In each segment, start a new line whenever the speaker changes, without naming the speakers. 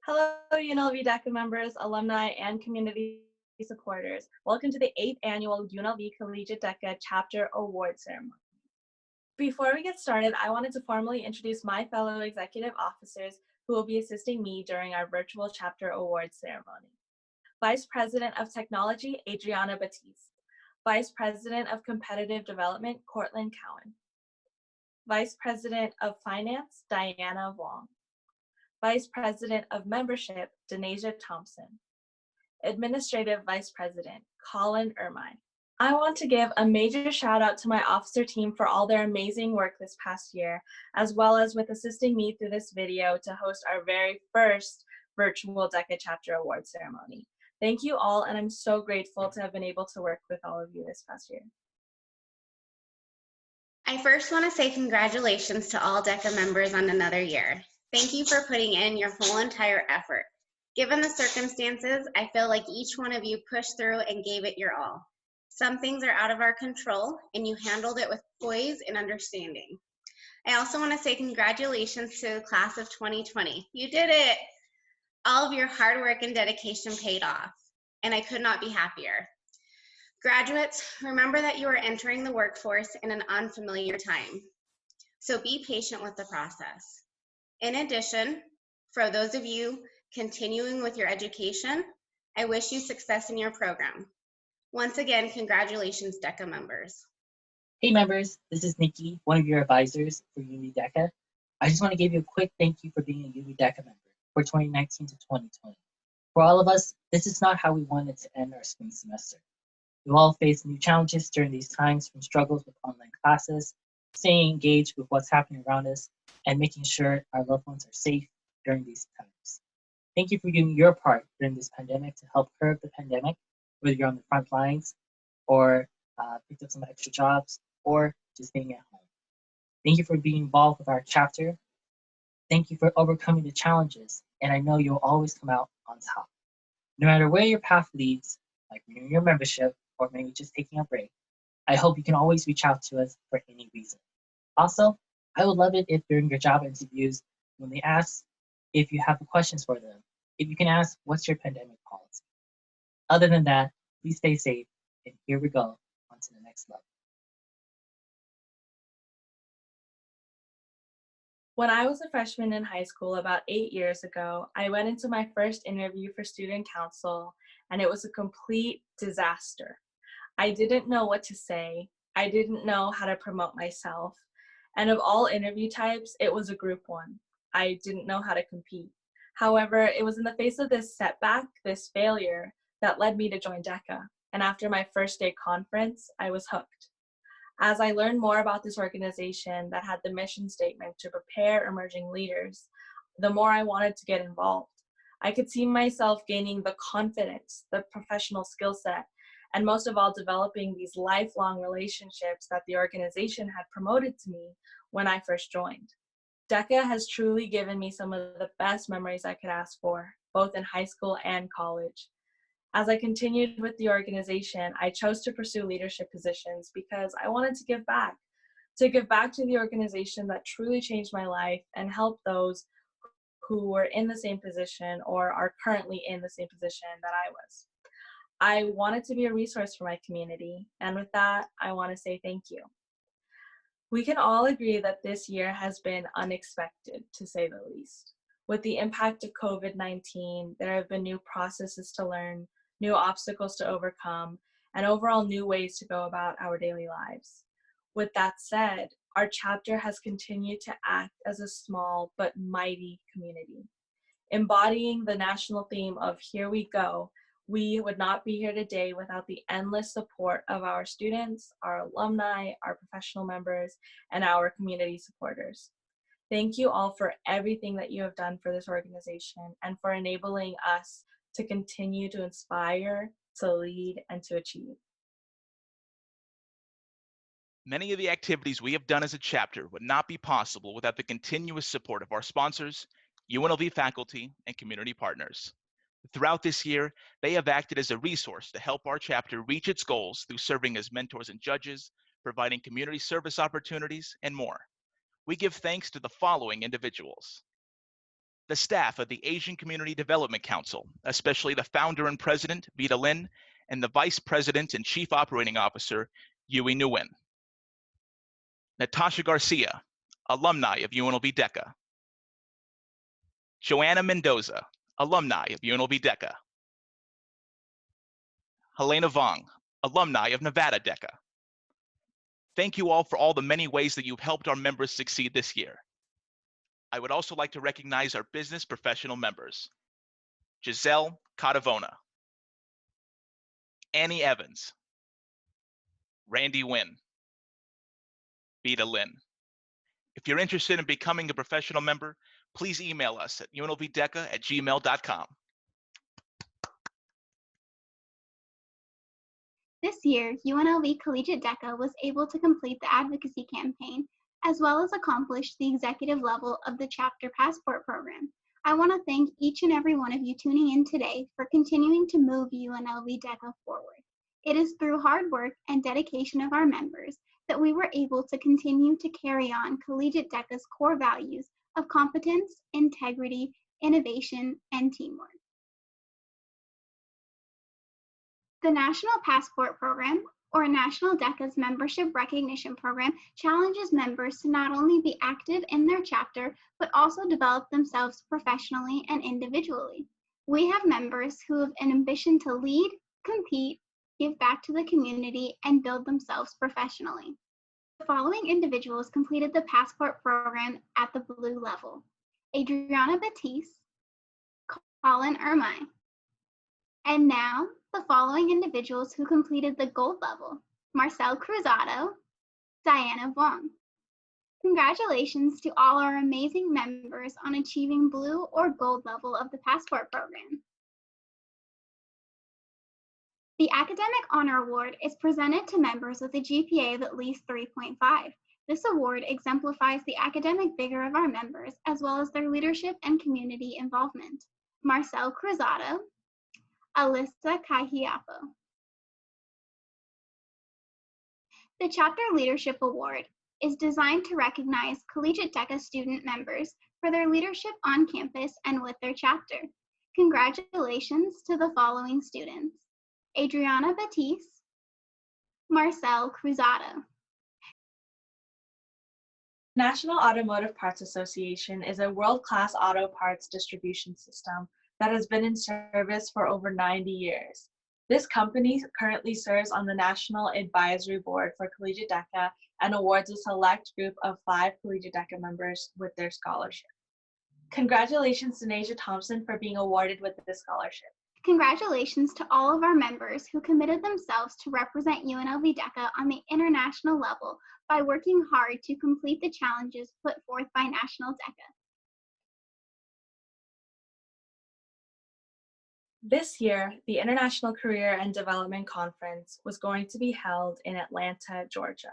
Hello, UNLV DECA members, alumni, and community supporters. Welcome to the 8th annual UNLV Collegiate DECA Chapter Award Ceremony. Before we get started, I wanted to formally introduce my fellow executive officers who will be assisting me during our virtual Chapter Award ceremony. Vice President of Technology, Adriana Batiste. Vice President of Competitive Development, Cortland Cowan. Vice President of Finance, Diana Wong. Vice President of Membership, Denasia Thompson. Administrative Vice President, Colin Ermine. I want to give a major shout out to my officer team for all their amazing work this past year, as well as with assisting me through this video to host our very first virtual DECA Chapter Award ceremony. Thank you all, and I'm so grateful to have been able to work with all of you this past year.
I first want to say congratulations to all DECA members on another year. Thank you for putting in your whole entire effort. Given the circumstances, I feel like each one of you pushed through and gave it your all. Some things are out of our control, and you handled it with poise and understanding. I also want to say congratulations to the class of 2020. You did it! All of your hard work and dedication paid off, and I could not be happier. Graduates, remember that you are entering the workforce in an unfamiliar time, so be patient with the process. In addition, for those of you continuing with your education, I wish you success in your program. Once again, congratulations, DECA members.
Hey members, this is Nikki, one of your advisors for UNLV DECA. I just want to give you a quick thank you for being a UNLV DECA member for 2019 to 2020. For all of us, this is not how we wanted to end our spring semester. We all faced new challenges during these times, from struggles with online classes, staying engaged with what's happening around us, and making sure our loved ones are safe during these times. Thank you for doing your part during this pandemic to help curb the pandemic, whether you're on the front lines or picked up some extra jobs or just being at home. Thank you for being involved with our chapter. Thank you for overcoming the challenges, and I know you'll always come out on top. No matter where your path leads, like renewing your membership or maybe just taking a break, I hope you can always reach out to us for any reason. Also, I would love it if during your job interviews, when they ask if you have questions for them, if you can ask, what's your pandemic policy? Other than that, please stay safe, and here we go on to the next level.
When I was a freshman in high school about 8 years ago, I went into my first interview for student council, and it was a complete disaster. I didn't know what to say. I didn't know how to promote myself. And of all interview types, it was a group one. I didn't know how to compete. However, it was in the face of this setback, this failure, that led me to join DECA. And after my first day conference, I was hooked. As I learned more about this organization that had the mission statement to prepare emerging leaders, the more I wanted to get involved. I could see myself gaining the confidence, the professional skill set, and most of all, developing these lifelong relationships that the organization had promoted to me when I first joined. DECA has truly given me some of the best memories I could ask for, both in high school and college. As I continued with the organization, I chose to pursue leadership positions because I wanted to give back to the organization that truly changed my life and help those who were in the same position or are currently in the same position that I was. I wanted to be a resource for my community, and with that, I want to say thank you. We can all agree that this year has been unexpected, to say the least. With the impact of COVID-19, there have been new processes to learn, new obstacles to overcome, and overall new ways to go about our daily lives. With that said, our chapter has continued to act as a small but mighty community. Embodying the national theme of "Here we go," we would not be here today without the endless support of our students, our alumni, our professional members, and our community supporters. Thank you all for everything that you have done for this organization and for enabling us to continue to inspire, to lead, and to achieve.
Many of the activities we have done as a chapter would not be possible without the continuous support of our sponsors, UNLV faculty, and community partners. Throughout this year, they have acted as a resource to help our chapter reach its goals through serving as mentors and judges, providing community service opportunities, and more. We give thanks to the following individuals: the staff of the Asian Community Development Council, especially the founder and president, Vita Lin, and the vice president and chief operating officer, Yui Nguyen. Natasha Garcia, alumni of UNLV DECA. Joanna Mendoza, alumni of UNLV DECA. Helena Vong, alumni of Nevada DECA. Thank you all for all the many ways that you've helped our members succeed this year. I would also like to recognize our business professional members. Giselle Cadavona, Annie Evans, Randy Wynn, Vita Lin. If you're interested in becoming a professional member, please email us at unlvdeca@gmail.com.
This year, UNLV Collegiate DECA was able to complete the advocacy campaign, as well as accomplish the executive level of the Chapter Passport program. I want to thank each and every one of you tuning in today for continuing to move UNLV DECA forward. It is through hard work and dedication of our members that we were able to continue to carry on Collegiate DECA's core values of competence, integrity, innovation, and teamwork. The National Passport Program, or National DECA's Membership Recognition Program, challenges members to not only be active in their chapter, but also develop themselves professionally and individually. We have members who have an ambition to lead, compete, give back to the community, and build themselves professionally. The following individuals completed the Passport Program at the blue level: Adriana Batiste, Colin Ermine. And now, the following individuals who completed the gold level: Marcel Cruzado, Diana Wong. Congratulations to all our amazing members on achieving blue or gold level of the Passport program. The Academic Honor Award is presented to members with a GPA of at least 3.5. This award exemplifies the academic vigor of our members, as well as their leadership and community involvement. Marcel Cruzado, Alyssa Kahiapo. The Chapter Leadership Award is designed to recognize Collegiate DECA student members for their leadership on campus and with their chapter. Congratulations to the following students: Adriana Batiste, Marcel Cruzado.
National Automotive Parts Association is a world-class auto parts distribution system that has been in service for over 90 years. This company currently serves on the National Advisory Board for Collegiate DECA and awards a select group of 5 Collegiate DECA members with their scholarship. Congratulations to Nasia Thompson for being awarded with this scholarship.
Congratulations to all of our members who committed themselves to represent UNLV DECA on the international level by working hard to complete the challenges put forth by National DECA.
This year, the International Career and Development Conference was going to be held in Atlanta, Georgia.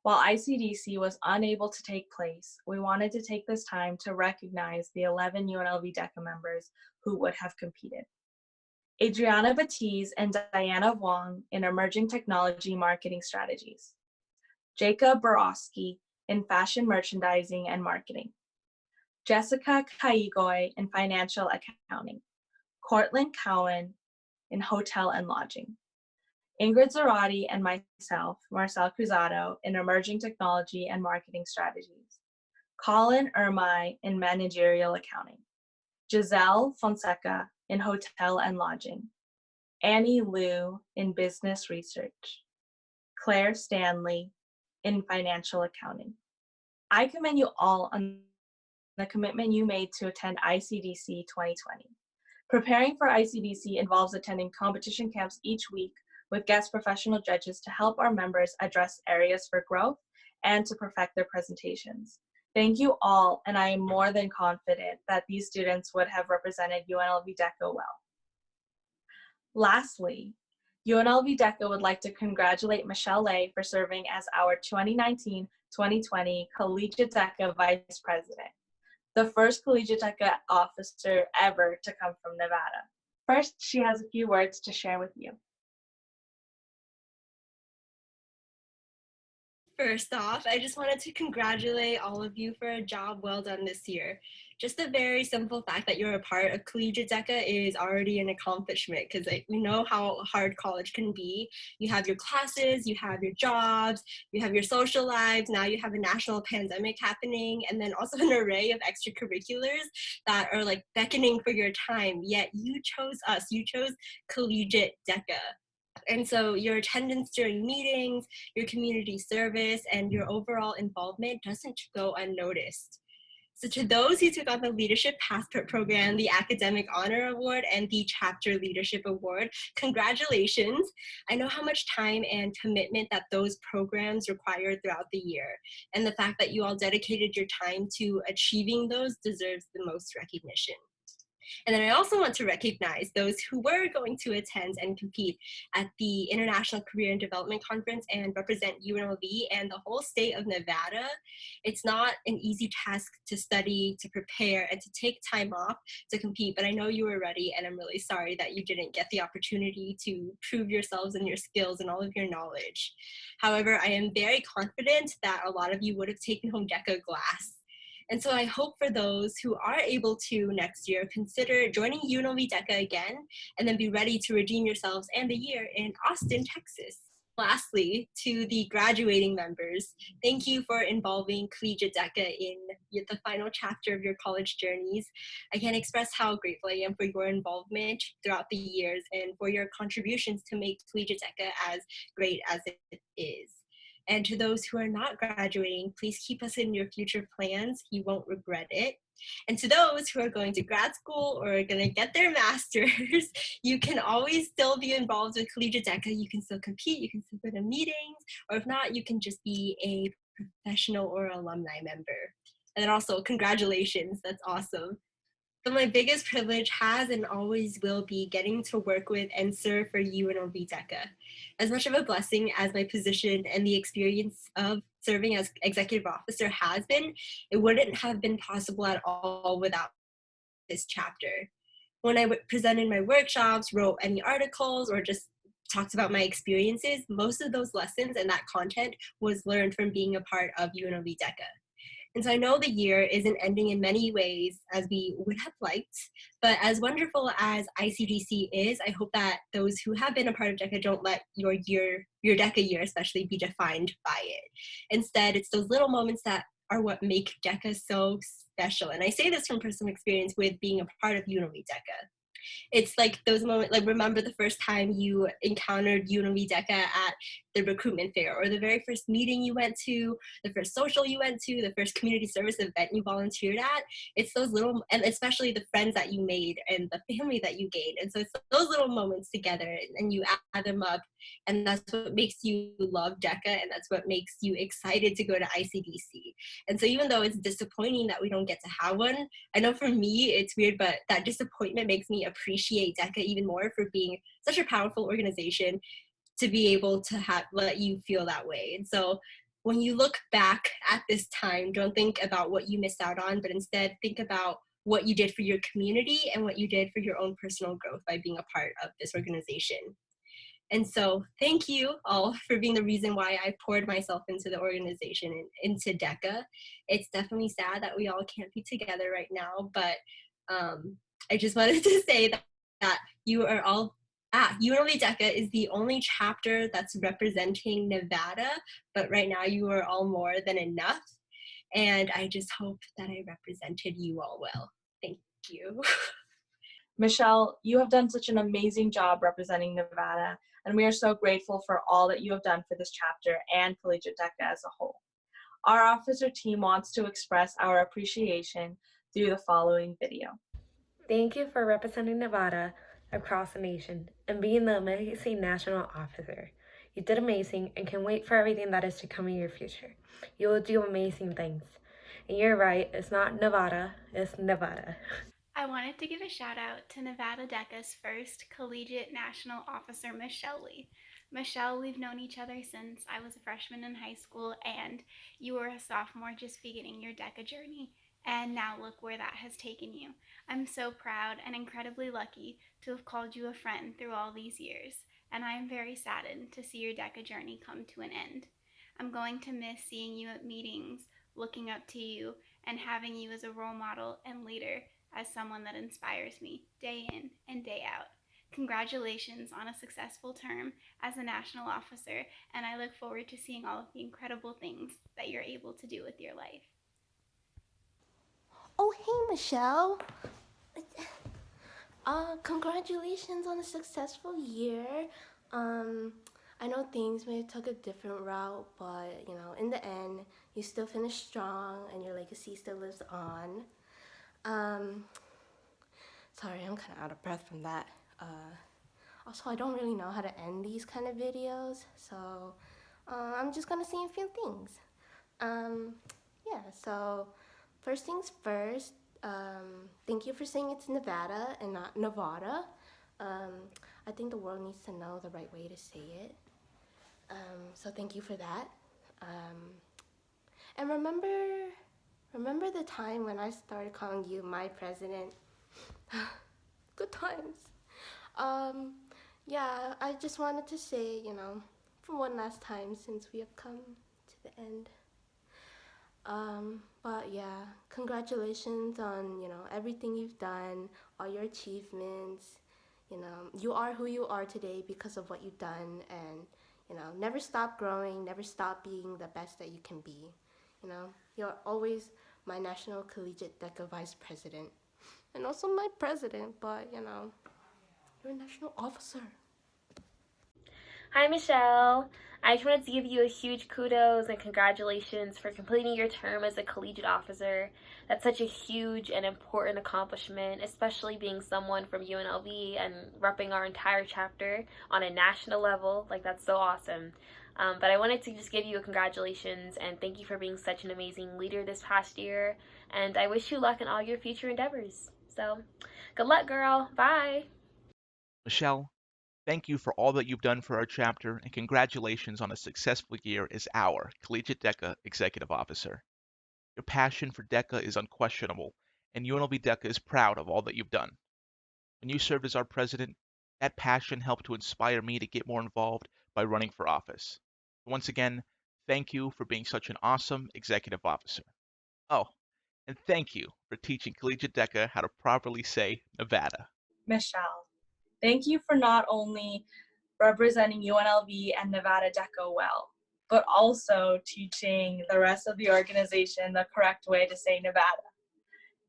While ICDC was unable to take place, we wanted to take this time to recognize the 11 UNLV DECA members who would have competed. Adriana Batiste and Diana Wong in Emerging Technology Marketing Strategies. Jacob Borowski in Fashion Merchandising and Marketing. Jessica Kaigoy in Financial Accounting. Cortland Cowan in Hotel and Lodging. Ingrid Zarati and myself, Marcel Cruzado, in Emerging Technology and Marketing Strategies. Colin Ermine in Managerial Accounting. Giselle Fonseca in Hotel and Lodging. Annie Liu in Business Research. Claire Stanley in Financial Accounting. I commend you all on the commitment you made to attend ICDC 2020. Preparing for ICDC involves attending competition camps each week with guest professional judges to help our members address areas for growth and to perfect their presentations. Thank you all, and I am more than confident that these students would have represented UNLV DECA well. Lastly, UNLV DECA would like to congratulate Michelle Lay for serving as our 2019-2020 Collegiate DECA Vice President, the first Collegiate DECA officer ever to come from Nevada. First, she has a few words to share with you.
First off, I just wanted to congratulate all of you for a job well done this year. Just the very simple fact that you're a part of Collegiate DECA is already an accomplishment because we know how hard college can be. You have your classes, you have your jobs, you have your social lives, now you have a national pandemic happening, and then also an array of extracurriculars that are like beckoning for your time, yet you chose us, you chose Collegiate DECA. And so your attendance during meetings, your community service, and your overall involvement doesn't go unnoticed. So to those who took on the Leadership Passport Program, the Academic Honor Award, and the Chapter Leadership Award, congratulations. I know how much time and commitment that those programs require throughout the year, and the fact that you all dedicated your time to achieving those deserves the most recognition. And then I also want to recognize those who were going to attend and compete at the International Career and Development Conference and represent UNLV and the whole state of Nevada. It's not an easy task to study, to prepare, and to take time off to compete, but I know you were ready, and I'm really sorry that you didn't get the opportunity to prove yourselves and your skills and all of your knowledge. However, I am very confident that a lot of you would have taken home DECA glass. And so I hope for those who are able to next year, consider joining UNLV DECA again, and then be ready to redeem yourselves and the year in Austin, Texas. Lastly, to the graduating members, thank you for involving Collegiate DECA in the final chapter of your college journeys. I can't express how grateful I am for your involvement throughout the years and for your contributions to make Collegiate DECA as great as it is. And to those who are not graduating, please keep us in your future plans. You won't regret it. And to those who are going to grad school or are going to get their master's, you can always still be involved with Collegiate DECA. You can still compete, you can still go to meetings, or if not, you can just be a professional or alumni member. And then also, congratulations, that's awesome. So my biggest privilege has and always will be getting to work with and serve for UNLV DECA. As much of a blessing as my position and the experience of serving as executive officer has been, it wouldn't have been possible at all without this chapter. When I presented my workshops, wrote any articles, or just talked about my experiences, most of those lessons and that content was learned from being a part of UNLV DECA. And so I know the year isn't ending in many ways as we would have liked, but as wonderful as ICDC is, I hope that those who have been a part of DECA don't let your DECA year especially be defined by it. Instead, it's those little moments that are what make DECA so special. And I say this from personal experience with being a part of UNLV DECA. It's like those moments, like remember the first time you encountered UNLV DECA at the recruitment fair, or the very first meeting you went to, the first social you went to, the first community service event you volunteered at. It's those little, and especially the friends that you made and the family that you gained. And so it's those little moments together, and you add them up, and that's what makes you love DECA, and that's what makes you excited to go to ICDC. And so even though it's disappointing that we don't get to have one, I know for me it's weird, but that disappointment makes me appreciate DECA even more for being such a powerful organization to be able to let you feel that way. And so when you look back at this time, don't think about what you missed out on, but instead think about what you did for your community and what you did for your own personal growth by being a part of this organization. And so thank you all for being the reason why I poured myself into the organization and into DECA. It's definitely sad that we all can't be together right now, but I just wanted to say that you are all UNLV DECA is the only chapter that's representing Nevada, but right now you are all more than enough. And I just hope that I represented you all well. Thank you.
Michelle, you have done such an amazing job representing Nevada, and we are so grateful for all that you have done for this chapter and Collegiate DECA as a whole. Our officer team wants to express our appreciation through the following video.
Thank you for representing Nevada across the nation and being the amazing national officer. You did amazing and can wait for everything that is to come in your future. You will do amazing things. And you're right, it's not Nevada, it's Nevada.
I wanted to give a shout out to Nevada DECA's first collegiate national officer, Michelle Lee. Michelle, we've known each other since I was a freshman in high school and you were a sophomore just beginning your DECA journey. And now look where that has taken you. I'm so proud and incredibly lucky to have called you a friend through all these years. And I am very saddened to see your DECA journey come to an end. I'm going to miss seeing you at meetings, looking up to you, and having you as a role model and leader, as someone that inspires me day in and day out. Congratulations on a successful term as a national officer, and I look forward to seeing all of the incredible things that you're able to do with your life.
Oh, hey, Michelle. Congratulations on a successful year. I know things may have took a different route, but in the end, you still finished strong, and your legacy still lives on. Sorry, I'm kind of out of breath from that. Also, I don't really know how to end these kind of videos, so I'm just gonna say a few things. Yeah, so first things first, thank you for saying it's Nevada and not Nevada. I think the world needs to know the right way to say it. So thank you for that. And remember the time when I started calling you my president? Good times. Yeah, I just wanted to say, for one last time since we have come to the end. But yeah, congratulations on, everything you've done, all your achievements. You are who you are today because of what you've done, and, never stop growing, never stop being the best that you can be. You're always my National Collegiate DECA Vice President, and also my president, but, you're a national officer.
Hi, Michelle. I just wanted to give you a huge kudos and congratulations for completing your term as a collegiate officer. That's such a huge and important accomplishment, especially being someone from UNLV and repping our entire chapter on a national level. Like, that's so awesome. But I wanted to just give you a congratulations and thank you for being such an amazing leader this past year. And I wish you luck in all your future endeavors. So, good luck, girl. Bye.
Michelle, thank you for all that you've done for our chapter, and congratulations on a successful year as our Collegiate DECA Executive Officer. Your passion for DECA is unquestionable, and UNLV DECA is proud of all that you've done. When you served as our president, that passion helped to inspire me to get more involved by running for office. Once again, thank you for being such an awesome executive officer. Oh, and thank you for teaching Collegiate DECA how to properly say Nevada.
Michelle, thank you for not only representing UNLV and Nevada DECA well, but also teaching the rest of the organization the correct way to say Nevada.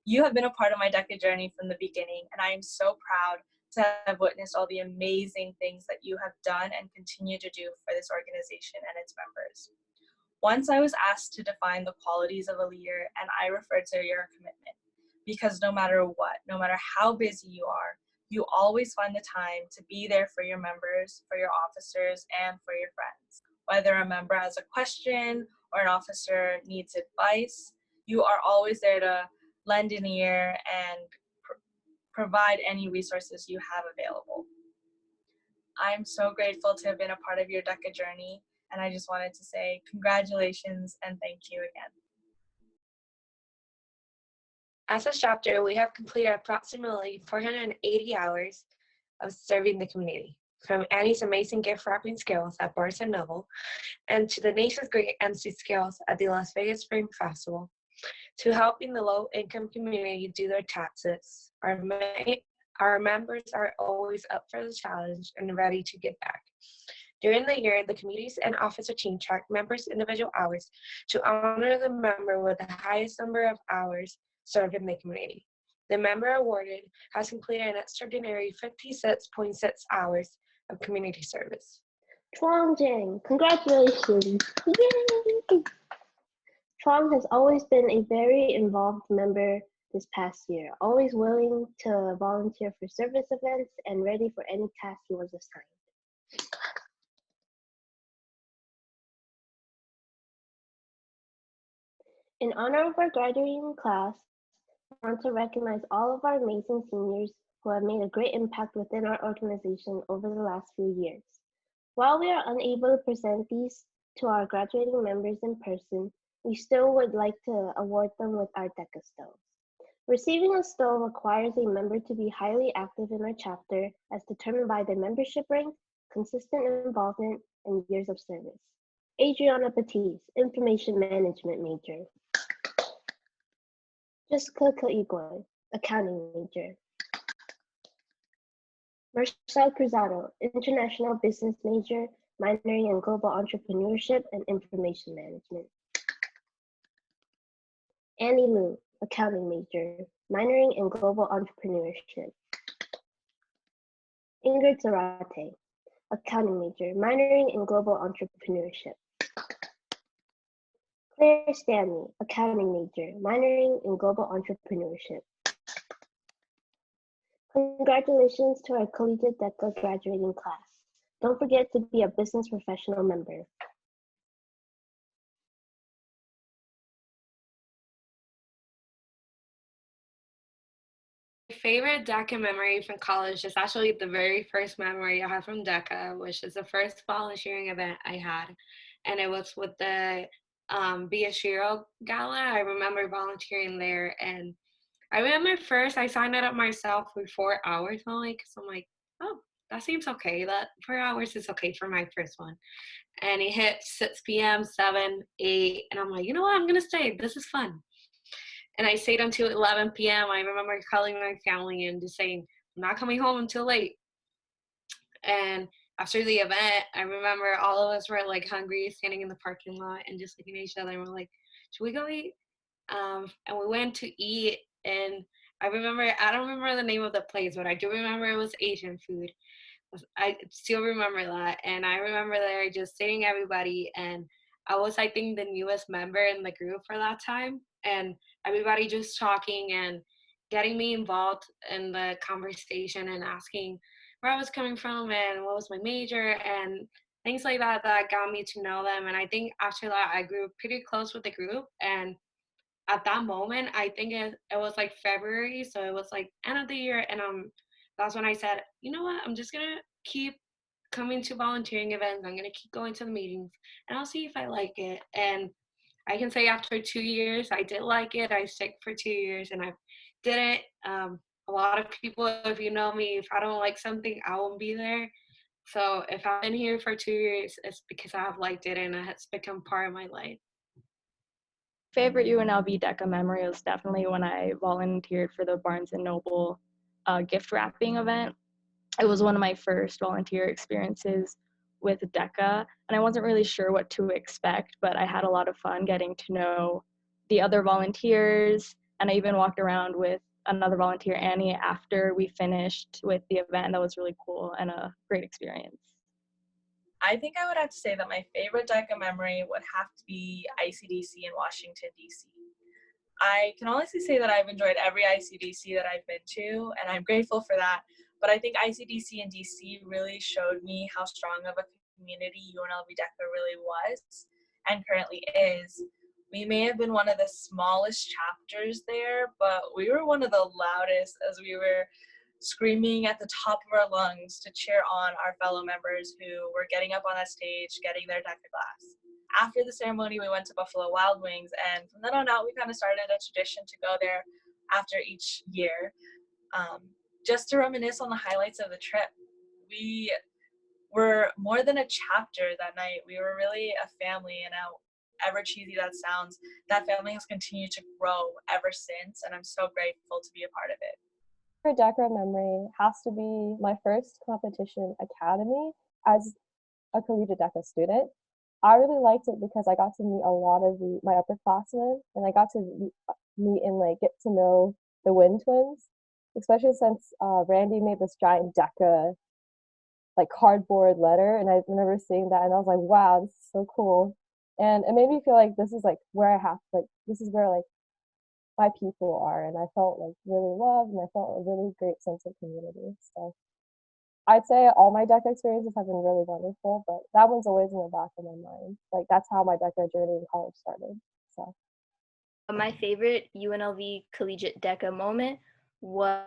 You have been a part of my DECA journey from the beginning, and I am so proud to have witnessed all the amazing things that you have done and continue to do for this organization and its members. Once I was asked to define the qualities of a leader, and I referred to your commitment, because no matter what, no matter how busy you are, you always find the time to be there for your members, for your officers, and for your friends. Whether a member has a question or an officer needs advice, you are always there to lend an ear and provide any resources you have available. I'm so grateful to have been a part of your DECA journey, and I just wanted to say congratulations and thank you again.
As a chapter, we have completed approximately 480 hours of serving the community, from Annie's amazing gift wrapping skills at Barnes & Noble, and to Denise's great MC skills at the Las Vegas Spring Festival, to helping the low-income community do their taxes. Our members are always up for the challenge and ready to give back. During the year, the committees and officer team track members' individual hours to honor the member with the highest number of hours served in the community. The member awarded has completed an extraordinary 56.6 hours of community service.
Chuang Jing, congratulations! Yay! Chuang has always been a very involved member this past year, always willing to volunteer for service events and ready for any task he was assigned. In honor of our graduating class, I want to recognize all of our amazing seniors who have made a great impact within our organization over the last few years. While we are unable to present these to our graduating members in person, we still would like to award them with our DECA stoves. Receiving a stove requires a member to be highly active in our chapter as determined by their membership rank, consistent involvement, and years of service. Adriana Batiste, Information Management major. Jessica Igwe, Accounting major. Marcel Cruzado, International Business major, minoring in Global Entrepreneurship and Information Management. Annie Liu, Accounting major, minoring in Global Entrepreneurship. Ingrid Zarate, Accounting major, minoring in Global Entrepreneurship. Claire Stanley, Accounting major, minoring in Global Entrepreneurship. Congratulations to our Collegiate DECA graduating class. Don't forget to be a business professional member.
My favorite DECA memory from college is actually the very first memory I have from DECA, which is the first volunteering event I had. And it was with the Biashiro Gala. I remember volunteering there. And I remember first I signed it up myself for 4 hours only because I'm like, oh, that seems okay. That 4 hours is okay for my first one. And it hit 6 p.m., 7, 8. And I'm like, you know what? I'm going to stay. This is fun. And I stayed until 11 p.m. I remember calling my family and just saying, I'm not coming home until late. And after the event, I remember all of us were like hungry, standing in the parking lot and just looking at each other and we're like, should we go eat? And we went to eat. And I don't remember the name of the place, but I do remember it was Asian food. I still remember that. And I remember there just seeing everybody. And I was, I think, the newest member in the group for that time. And everybody just talking and getting me involved in the conversation and asking where I was coming from and what was my major and things like that that got me to know them. And I think after that, I grew pretty close with the group. And at that moment, I think it was like February, so it was like end of the year, and that's when I said, you know what, I'm just gonna keep coming to volunteering events. I'm gonna keep going to the meetings, and I'll see if I like it. And I can say after 2 years, I did like it. I stuck for 2 years, and I did it. A lot of people, if you know me, if I don't like something, I won't be there. So if I've been here for 2 years, it's because I've liked it and it's become part of my life.
Favorite UNLV DECA memory was definitely when I volunteered for the Barnes & Noble gift wrapping event. It was one of my first volunteer experiences with DECA, and I wasn't really sure what to expect, but I had a lot of fun getting to know the other volunteers, and I even walked around with another volunteer, Annie, after we finished with the event. That was really cool and a great experience. I think I would have to say that my favorite DECA memory would have to be ICDC in Washington, D.C. I can honestly say that I've enjoyed every ICDC that I've been to, and I'm grateful for that. But I think ICDC in DC really showed me how strong of a community UNLV DECA really was and currently is. We may have been one of the smallest chapters there, but we were one of the loudest as we were screaming at the top of our lungs to cheer on our fellow members who were getting up on that stage, getting their DECA class. After the ceremony, we went to Buffalo Wild Wings, and from then on out, we kind of started a tradition to go there after each year, just to reminisce on the highlights of the trip. We were more than a chapter that night. We were really a family, and however cheesy that sounds, that family has continued to grow ever since, and I'm so grateful to be a part of it.
DECA memory has to be my first competition academy as a collegiate DECA student. I really liked it because I got to meet a lot of my upperclassmen, and I got to meet and like get to know the Wynn twins, especially since Randy made this giant DECA like cardboard letter, and I remember seeing that and I was like, wow, this is so cool. And it made me feel like this is like where I have like this is where like my people are, and I felt like really loved, and I felt a really great sense of community. So I'd say all my DECA experiences have been really wonderful, but that one's always in the back of my mind. Like that's how my DECA journey in college started. So
my favorite UNLV collegiate DECA moment was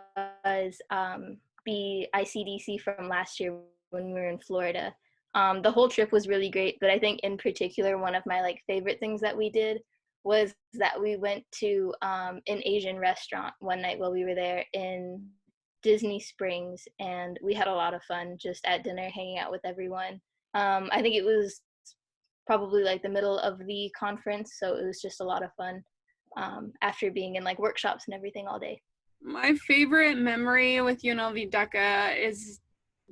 the ICDC from last year when we were in Florida. The whole trip was really great, but I think in particular one of my like favorite things that we did was that we went to an Asian restaurant one night while we were there in Disney Springs, and we had a lot of fun just at dinner hanging out with everyone. I think it was probably like the middle of the conference. So it was just a lot of fun after being in like workshops and everything all day.
My favorite memory with UNLV DECA is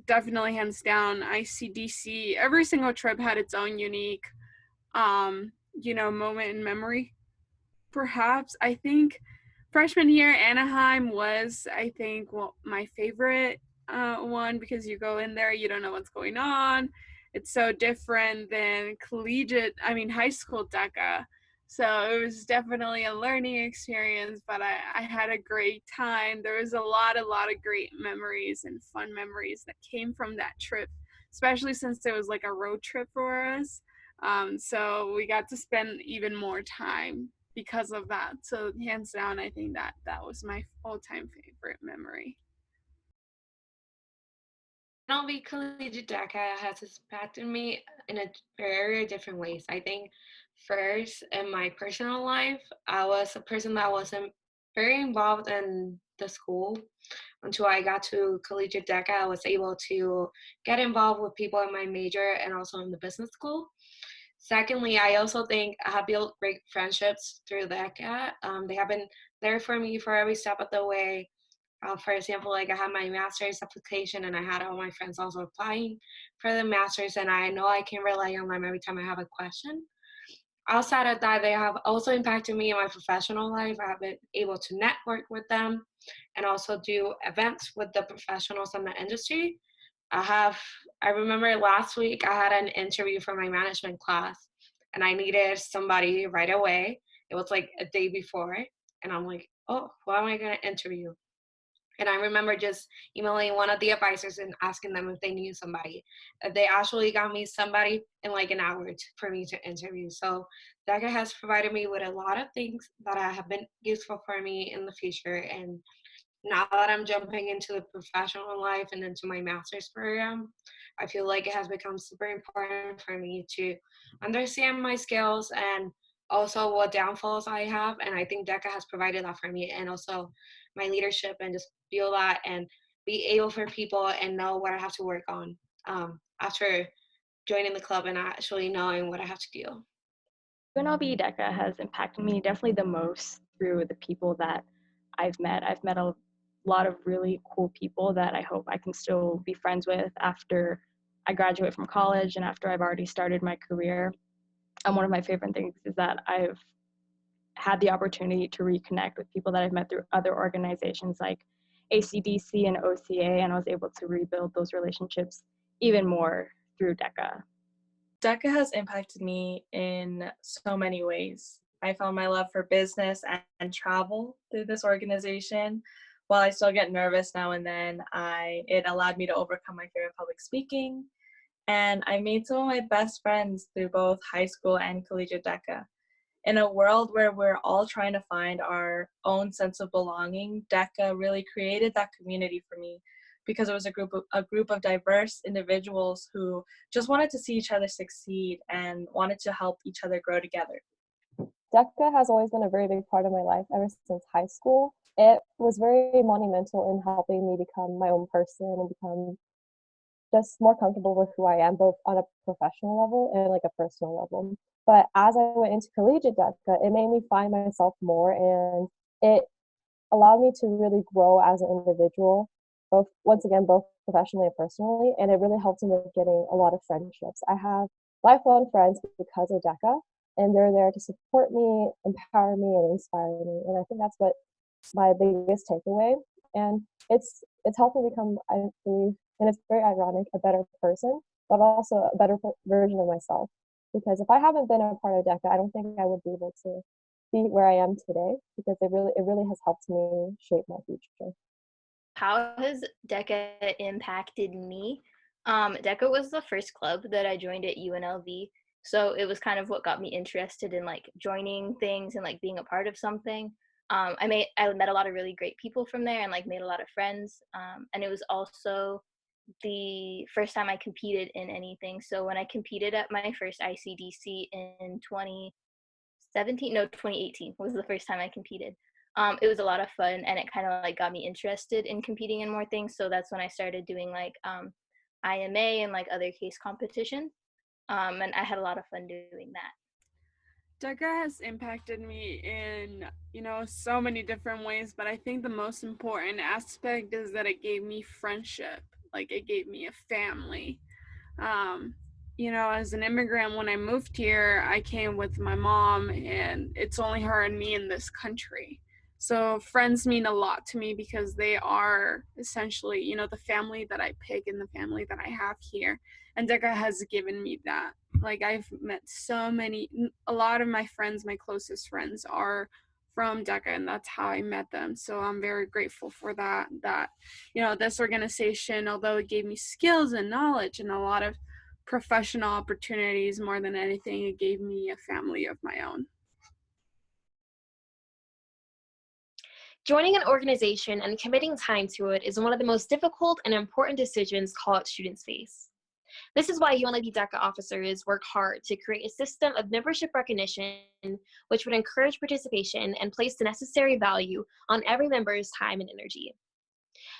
definitely hands down ICDC. Every single trip had its own unique, moment in memory. Perhaps I think freshman year Anaheim was, my favorite one, because you go in there, you don't know what's going on. It's so different than high school DECA. So it was definitely a learning experience, but I had a great time. There was a lot of great memories and fun memories that came from that trip, especially since it was like a road trip for us. So we got to spend even more time because of that. So hands down, I think that was my all-time favorite memory.
UNLV Collegiate DECA has impacted me in a very different ways. I think first, in my personal life, I was a person that wasn't very involved in the school until I got to Collegiate DECA. I was able to get involved with people in my major and also in the business school. Secondly, I also think I have built great friendships through DECA. They have been there for me for every step of the way. For example, like I had my master's application and I had all my friends also applying for the master's, and I know I can rely on them every time I have a question. Outside of that, they have also impacted me in my professional life. I have been able to network with them and also do events with the professionals in the industry. I remember last week I had an interview for my management class and I needed somebody right away. It was like a day before, and I'm like, oh, who am I going to interview? And I remember just emailing one of the advisors and asking them if they knew somebody. They actually got me somebody in like an hour for me to interview. So DECA has provided me with a lot of things that have been useful for me in the future. And now that I'm jumping into the professional life and into my master's program, I feel like it has become super important for me to understand my skills and also what downfalls I have. And I think DECA has provided that for me, and also my leadership, and just feel that and be able for people and know what I have to work on after joining the club and actually knowing what I have to do.
UNLV DECA has impacted me definitely the most through the people that I've met. I've met a lot of really cool people that I hope I can still be friends with after I graduate from college and after I've already started my career. And one of my favorite things is that I've had the opportunity to reconnect with people that I've met through other organizations like ACDC and OCA, and I was able to rebuild those relationships even more through DECA.
DECA has impacted me in so many ways. I found my love for business and travel through this organization. While I still get nervous now and then, it allowed me to overcome my fear of public speaking. And I made some of my best friends through both high school and collegiate DECA. In a world where we're all trying to find our own sense of belonging, DECA really created that community for me, because it was a group of diverse individuals who just wanted to see each other succeed and wanted to help each other grow together.
DECA has always been a very big part of my life ever since high school. It was very monumental in helping me become my own person and become just more comfortable with who I am, both on a professional level and like a personal level. But as I went into collegiate DECA, it made me find myself more, and it allowed me to really grow as an individual, both professionally and personally, and it really helped me with getting a lot of friendships. I have lifelong friends because of DECA, and they're there to support me, empower me, and inspire me. And I think that's what my biggest takeaway. And it's helped me become, I believe, and it's very ironic, a better person, but also a better version of myself. Because if I haven't been a part of DECA, I don't think I would be able to be where I am today, because it really has helped me shape my future.
How has DECA impacted me? DECA was the first club that I joined at UNLV, so it was kind of what got me interested in like joining things and like being a part of something. I met a lot of really great people from there and like made a lot of friends. And it was also the first time I competed in anything. So when I competed at my first ICDC in 2018 was the first time I competed. It was a lot of fun, and it kind of like got me interested in competing in more things. So that's when I started doing like IMA and like other case competitions. and I had a lot of fun doing that.
DECA has impacted me in, so many different ways, but I think the most important aspect is that it gave me friendship. Like, it gave me a family. As an immigrant, when I moved here, I came with my mom, and it's only her and me in this country. So friends mean a lot to me because they are essentially, the family that I pick and the family that I have here. And DECA has given me that. Like, I've met a lot of my friends, my closest friends are from DECA, and that's how I met them. So I'm very grateful for that, this organization, although it gave me skills and knowledge and a lot of professional opportunities, more than anything, it gave me a family of my own.
Joining an organization and committing time to it is one of the most difficult and important decisions college students face. This is why UNLV DECA officers work hard to create a system of membership recognition which would encourage participation and place the necessary value on every member's time and energy.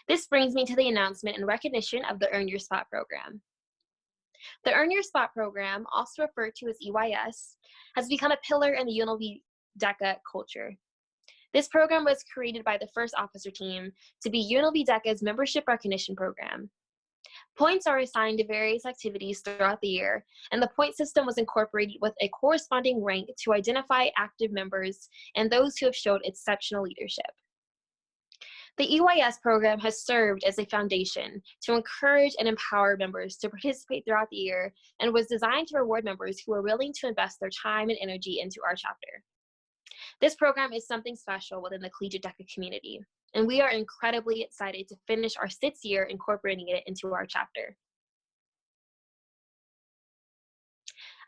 This brings me to the announcement and recognition of the Earn Your Spot program. The Earn Your Spot program, also referred to as EYS, has become a pillar in the UNLV DECA culture. This program was created by the first officer team to be UNLV DECA's membership recognition program. Points are assigned to various activities throughout the year, and the point system was incorporated with a corresponding rank to identify active members and those who have showed exceptional leadership. The EYS program has served as a foundation to encourage and empower members to participate throughout the year and was designed to reward members who are willing to invest their time and energy into our chapter. This program is something special within the collegiate DECA community, and we are incredibly excited to finish our 6th year incorporating it into our chapter.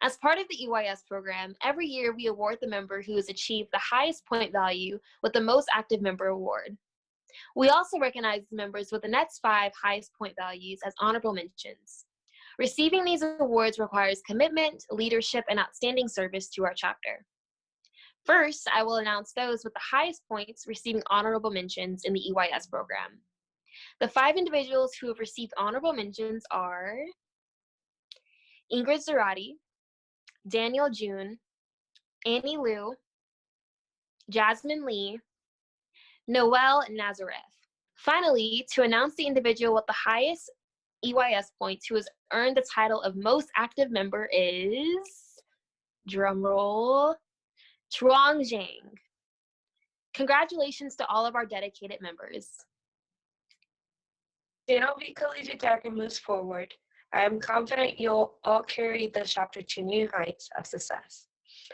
As part of the EYS program, every year we award the member who has achieved the highest point value with the most active member award. We also recognize the members with the next 5 highest point values as honorable mentions. Receiving these awards requires commitment, leadership, and outstanding service to our chapter. First, I will announce those with the highest points receiving honorable mentions in the EYS program. The 5 individuals who have received honorable mentions are Ingrid Zarati, Daniel June, Annie Liu, Jasmine Lee, Noel Nazareth. Finally, to announce the individual with the highest EYS points who has earned the title of most active member is, drumroll, Chuang Zhang. Congratulations to all of our dedicated members.
UNLV Collegiate DECA moves forward. I am confident you'll all carry the chapter to new heights of success.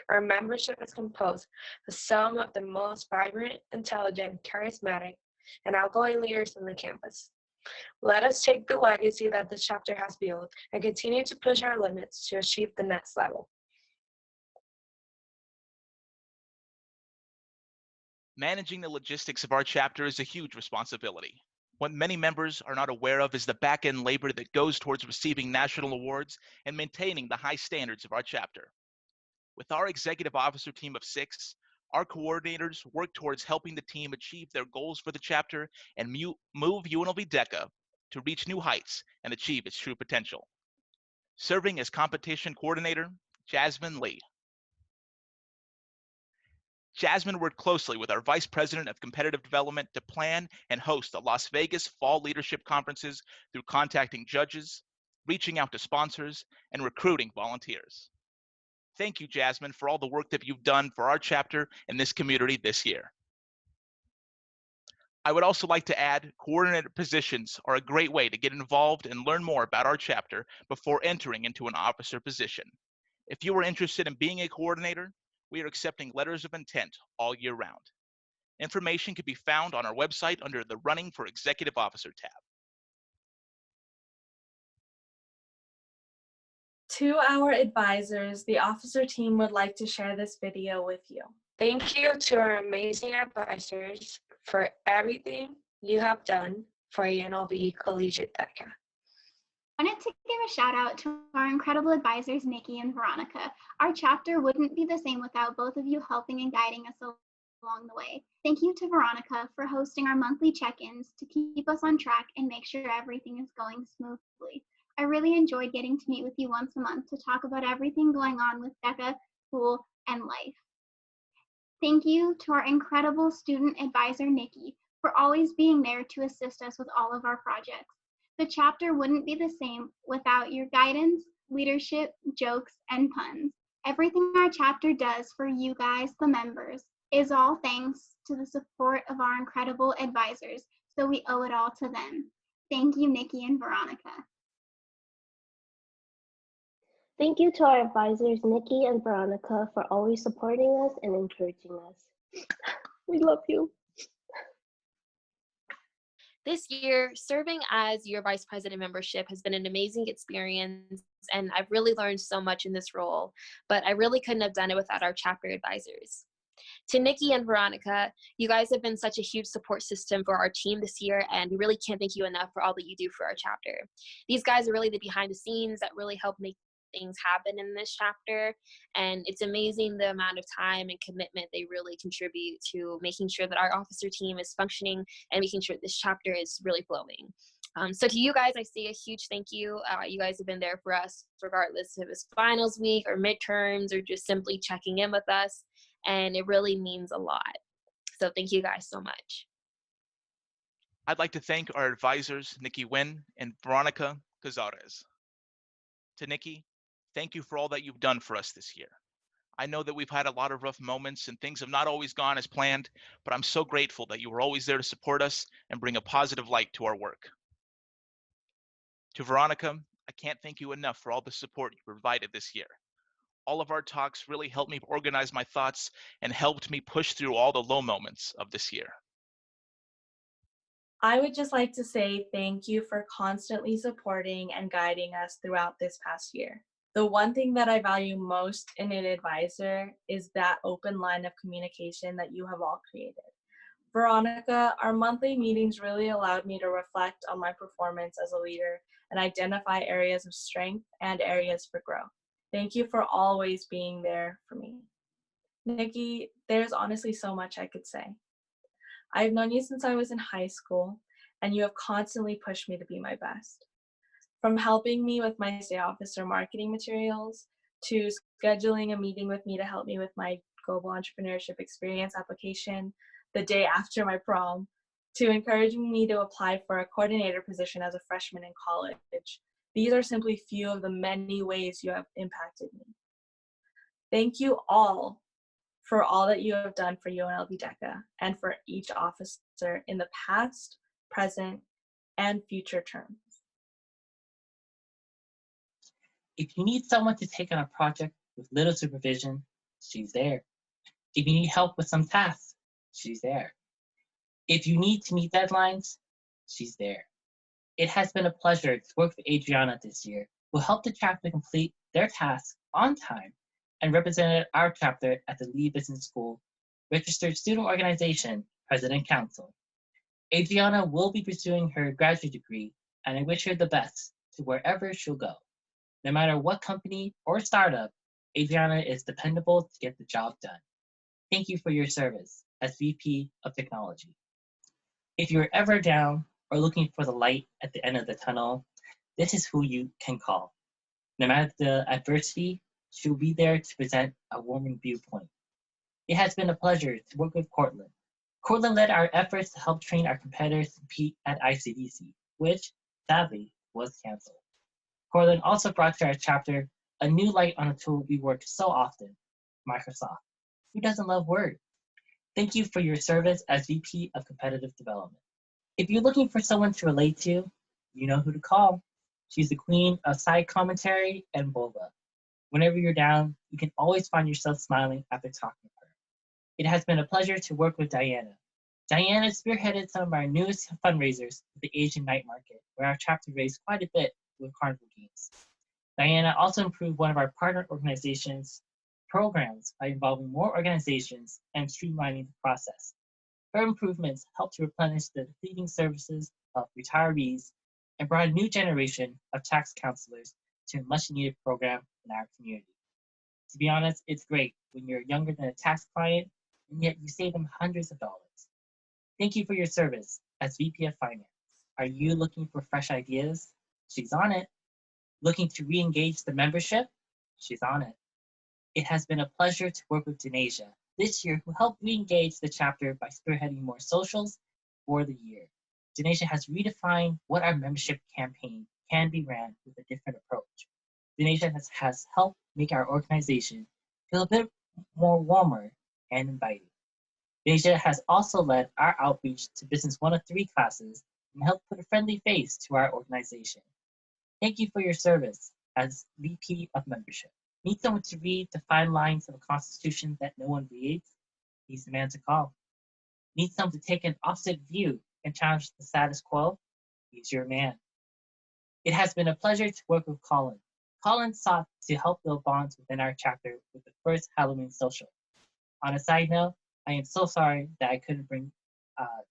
Our membership is composed of some of the most vibrant, intelligent, charismatic, and outgoing leaders on the campus. Let us take the legacy that this chapter has built and continue to push our limits to achieve the next level.
Managing the logistics of our chapter is a huge responsibility. What many members are not aware of is the back-end labor that goes towards receiving national awards and maintaining the high standards of our chapter. With our executive officer team of 6, our coordinators work towards helping the team achieve their goals for the chapter and move UNLV DECA to reach new heights and achieve its true potential. Serving as competition coordinator, Jasmine Lee. Jasmine worked closely with our Vice President of Competitive Development to plan and host the Las Vegas Fall Leadership Conferences through contacting judges, reaching out to sponsors, and recruiting volunteers. Thank you, Jasmine, for all the work that you've done for our chapter and this community this year. I would also like to add, coordinator positions are a great way to get involved and learn more about our chapter before entering into an officer position. If you are interested in being a coordinator, we are accepting letters of intent all year round. Information can be found on our website under the Running for Executive Officer tab.
To our advisors, the officer team would like to share this video with you.
Thank you to our amazing advisors for everything you have done for UNLV Collegiate DECA.
I wanted to give a shout out to our incredible advisors, Nikki and Veronica. Our chapter wouldn't be the same without both of you helping and guiding us along the way. Thank you to Veronica for hosting our monthly check-ins to keep us on track and make sure everything is going smoothly. I really enjoyed getting to meet with you once a month to talk about everything going on with DECA, school, and life. Thank you to our incredible student advisor, Nikki, for always being there to assist us with all of our projects. The chapter wouldn't be the same without your guidance, leadership, jokes, and puns. Everything our chapter does for you guys, the members, is all thanks to the support of our incredible advisors, so we owe it all to them. Thank you, Nikki and Veronica.
Thank you to our advisors, Nikki and Veronica, for always supporting us and encouraging us. We love you.
This year, serving as your Vice President membership has been an amazing experience, and I've really learned so much in this role, but I really couldn't have done it without our chapter advisors. To Nikki and Veronica, you guys have been such a huge support system for our team this year, and we really can't thank you enough for all that you do for our chapter. These guys are really the behind the scenes that really help make things happen in this chapter, and it's amazing the amount of time and commitment they really contribute to making sure that our officer team is functioning and making sure this chapter is really flowing. So to you guys, I say a huge thank you. You guys have been there for us regardless if it's finals week or midterms or just simply checking in with us, and it really means a lot. So thank you guys so much.
I'd like to thank our advisors, Nikki Nguyen and Veronica Cazares. To Nikki, thank you for all that you've done for us this year. I know that we've had a lot of rough moments and things have not always gone as planned, but I'm so grateful that you were always there to support us and bring a positive light to our work. To Veronica, I can't thank you enough for all the support you provided this year. All of our talks really helped me organize my thoughts and helped me push through all the low moments of this year.
I would just like to say thank you for constantly supporting and guiding us throughout this past year. The one thing that I value most in an advisor is that open line of communication that you have all created. Veronica, our monthly meetings really allowed me to reflect on my performance as a leader and identify areas of strength and areas for growth. Thank you for always being there for me. Nikki, there's honestly so much I could say. I've known you since I was in high school, and you have constantly pushed me to be my best. From helping me with my state officer marketing materials, to scheduling a meeting with me to help me with my global entrepreneurship experience application the day after my prom, to encouraging me to apply for a coordinator position as a freshman in college. These are simply few of the many ways you have impacted me. Thank you all for all that you have done for UNLV DECA and for each officer in the past, present, and future terms.
If you need someone to take on a project with little supervision, she's there. If you need help with some tasks, she's there. If you need to meet deadlines, she's there. It has been a pleasure to work with Adriana this year, who helped the chapter complete their tasks on time and represented our chapter at the Lee Business School Registered Student Organization President Council. Adriana will be pursuing her graduate degree, and I wish her the best to wherever she'll go. No matter what company or startup, Adriana is dependable to get the job done. Thank you for your service as VP of Technology. If you're ever down or looking for the light at the end of the tunnel, this is who you can call. No matter the adversity, she'll be there to present a warming viewpoint. It has been a pleasure to work with Cortland. Cortland led our efforts to help train our competitors to compete at ICDC, which, sadly, was canceled. Cortland also brought to our chapter a new light on a tool we work so often, Microsoft. Who doesn't love Word? Thank you for your service as VP of Competitive Development. If you're looking for someone to relate to, you know who to call. She's the queen of side commentary and vulva. Whenever you're down, you can always find yourself smiling after talking with her. It has been a pleasure to work with Diana. Diana spearheaded some of our newest fundraisers with the Asian Night Market, where our chapter raised quite a bit with carnival games. Diana also improved one of our partner organizations' programs by involving more organizations and streamlining the process. Her improvements helped to replenish the depleting services of retirees and brought a new generation of tax counselors to a much-needed program in our community. To be honest, it's great when you're younger than a tax client, and yet you save them hundreds of dollars. Thank you for your service as VP of Finance. Are you looking for fresh ideas? She's on it. Looking to re-engage the membership? She's on it. It has been a pleasure to work with Denasia this year, who helped re-engage the chapter by spearheading more socials for the year. Denasia has redefined what our membership campaign can be ran with a different approach. Denasia has helped make our organization feel a bit more warmer and inviting. Denasia has also led our outreach to Business 103 classes and helped put a friendly face to our organization. Thank you for your service as VP of Membership. Need someone to read the fine lines of a constitution that no one reads? He's the man to call. Need someone to take an opposite view and challenge the status quo? He's your man. It has been a pleasure to work with Colin. Colin sought to help build bonds within our chapter with the first Halloween social. On a side note, I am so sorry that I couldn't bring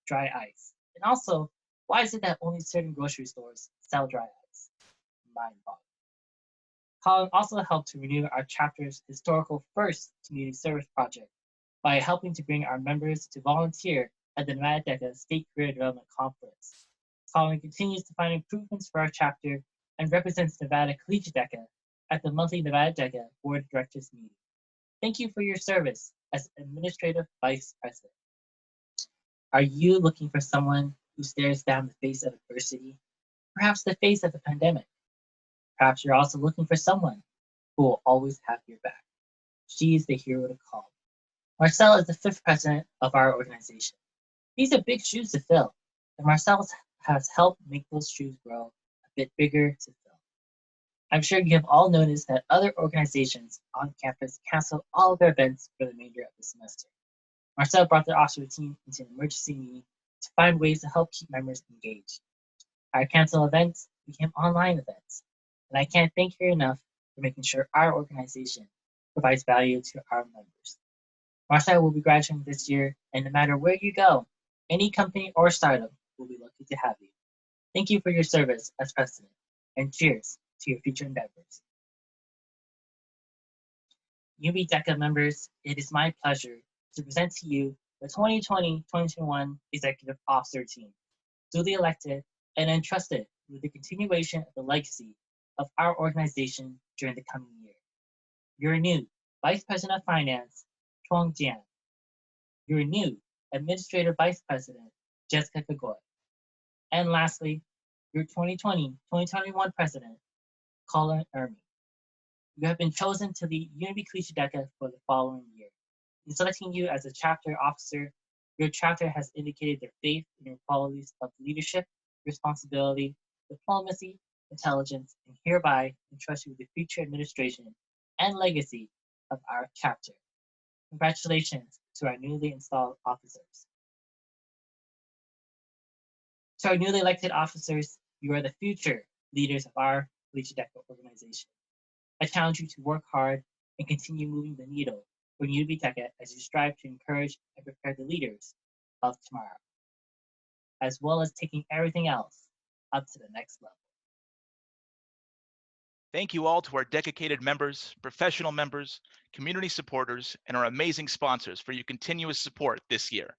dry ice. And also, why is it that only certain grocery stores sell dry ice? Mind-boggling. Colin also helped to renew our chapter's historical first community service project by helping to bring our members to volunteer at the Nevada DECA State Career Development Conference. Colin continues to find improvements for our chapter and represents Nevada Collegiate DECA at the monthly Nevada DECA Board of Directors meeting. Thank you for your service as Administrative Vice President. Are you looking for someone who stares down the face of adversity? Perhaps the face of the pandemic? Perhaps you're also looking for someone who will always have your back. She's the hero to call. Marcel is the 5th president of our organization. These are big shoes to fill, and Marcel has helped make those shoes grow a bit bigger to fill. I'm sure you have all noticed that other organizations on campus cancel all of their events for the remainder of the semester. Marcel brought the Oxford team into an emergency meeting to find ways to help keep members engaged. Our canceled events became online events, and I can't thank her enough for making sure our organization provides value to our members. Marcel will be graduating this year, and no matter where you go, any company or startup will be lucky to have you. Thank you for your service as president, and cheers to your future endeavors. UB DECA members, it is my pleasure to present to you the 2020-2021 Executive Officer Team, duly elected and entrusted with the continuation of the legacy of our organization during the coming year. Your new Vice President of Finance, Chuang Jian. Your new Administrative Vice President, Jessica Kagoy. And lastly, your 2020-2021 President, Colin Ermey. You have been chosen to lead UNLV Collegiate DECA for the following year. In selecting you as a chapter officer, your chapter has indicated their faith in your qualities of leadership, responsibility, diplomacy, intelligence, and hereby entrust you with the future administration and legacy of our chapter. Congratulations to our newly installed officers. To our newly elected officers, you are the future leaders of our Collegiate DECA organization. I challenge you to work hard and continue moving the needle for UNLV DECA as you strive to encourage and prepare the leaders of tomorrow, as well as taking everything else up to the next level.
Thank you all to our dedicated members, professional members, community supporters, and our amazing sponsors for your continuous support this year.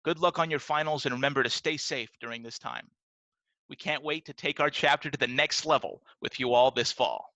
Good luck on your finals, and remember to stay safe during this time. We can't wait to take our chapter to the next level with you all this fall.